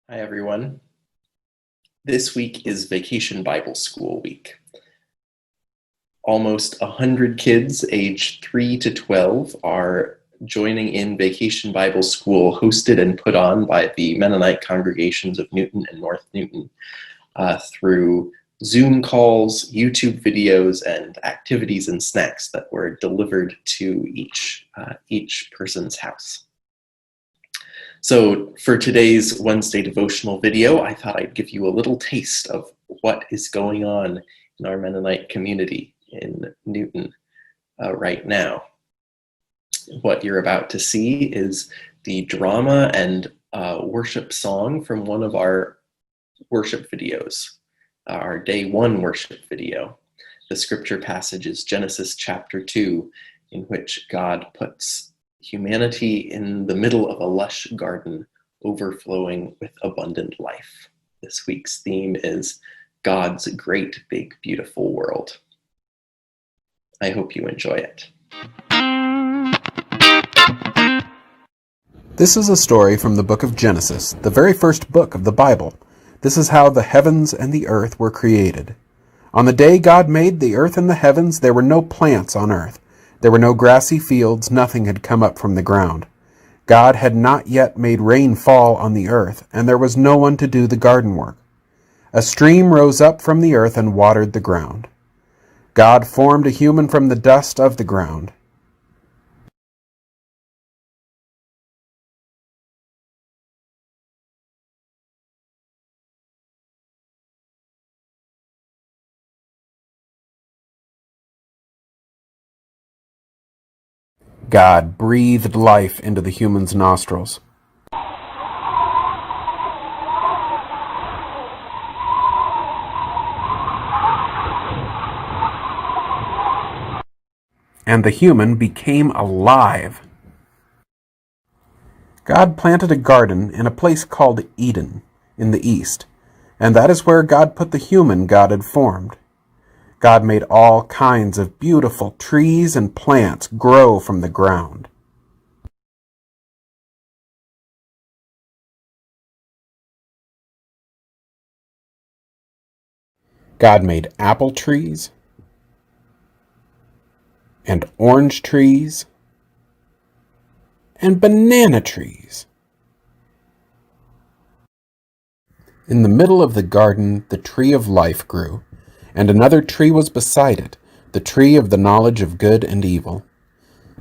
Hi, everyone. This week is Vacation Bible School week. Almost 100 kids aged 3 to 12 are joining in Vacation Bible School hosted and put on by the Mennonite congregations of Newton and North Newton through Zoom calls, YouTube videos, and activities and snacks that were delivered to each person's house. So for today's Wednesday Devotional video, I thought I'd give you a little taste of what is going on in our Mennonite community in Newton right now. What you're about to see is the drama and worship song from one of our worship videos, our Day 1 worship video. The scripture passage is Genesis chapter 2, in which God puts humanity in the middle of a lush garden overflowing with abundant life. This week's theme is God's great, big, beautiful world. I hope you enjoy it. This is a story from the book of Genesis, the very first book of the Bible. This is how the heavens and the earth were created. On the day God made the earth and the heavens, there were no plants on earth. There were no grassy fields, nothing had come up from the ground. God had not yet made rain fall on the earth, and there was no one to do the garden work. A stream rose up from the earth and watered the ground. God formed a human from the dust of the ground. God breathed life into the human's nostrils. And the human became alive. God planted a garden in a place called Eden in the east, and that is where God put the human God had formed. God made all kinds of beautiful trees and plants grow from the ground. God made apple trees and orange trees and banana trees. In the middle of the garden, the tree of life grew, and another tree was beside it, the tree of the knowledge of good and evil.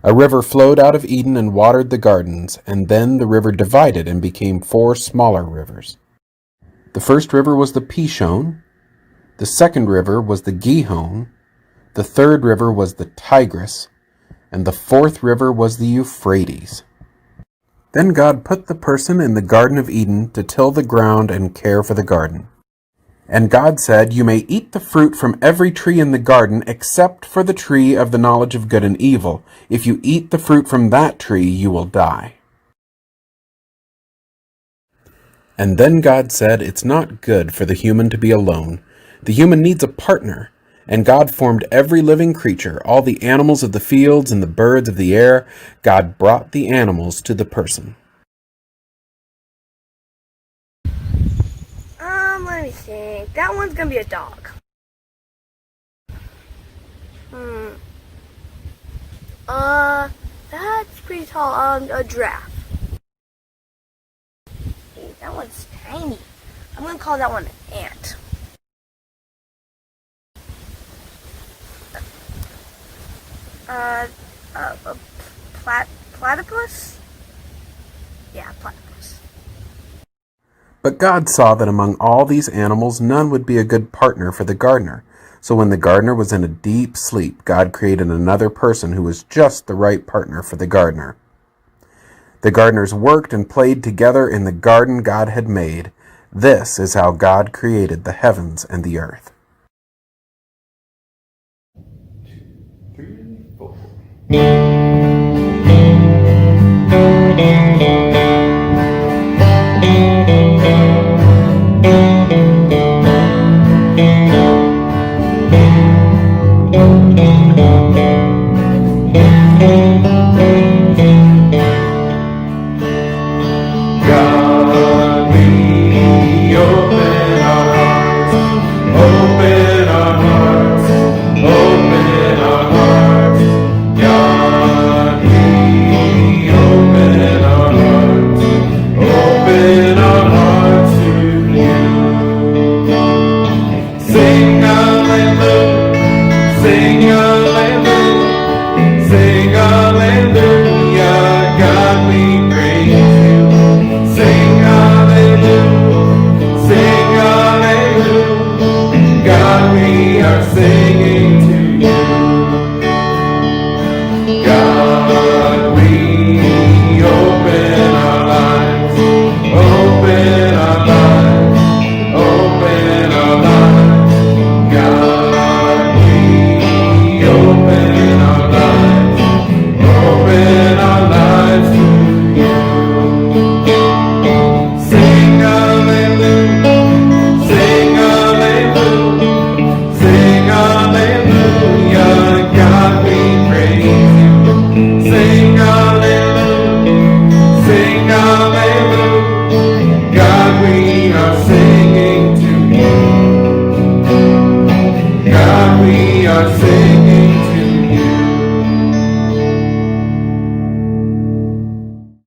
A river flowed out of Eden and watered the gardens, and then the river divided and became 4 smaller rivers. The first river was the Pishon, the second river was the Gihon, the third river was the Tigris, and the fourth river was the Euphrates. Then God put the person in the Garden of Eden to till the ground and care for the garden. And God said, "You may eat the fruit from every tree in the garden except for the tree of the knowledge of good and evil. If you eat the fruit from that tree, you will die." And then God said, "It's not good for the human to be alone. The human needs a partner." And God formed every living creature, all the animals of the fields and the birds of the air. God brought the animals to the person. Let me think. That one's gonna be a dog. That's pretty tall. A giraffe. Hey, that one's tiny. I'm gonna call that one an ant. A platypus? Yeah, platypus. But God saw that among all these animals none would be a good partner for the gardener. So when the gardener was in a deep sleep, God created another person who was just the right partner for the gardener. The gardeners worked and played together in the garden God had made. This is how God created the heavens and the earth. 3, 4. God not fail.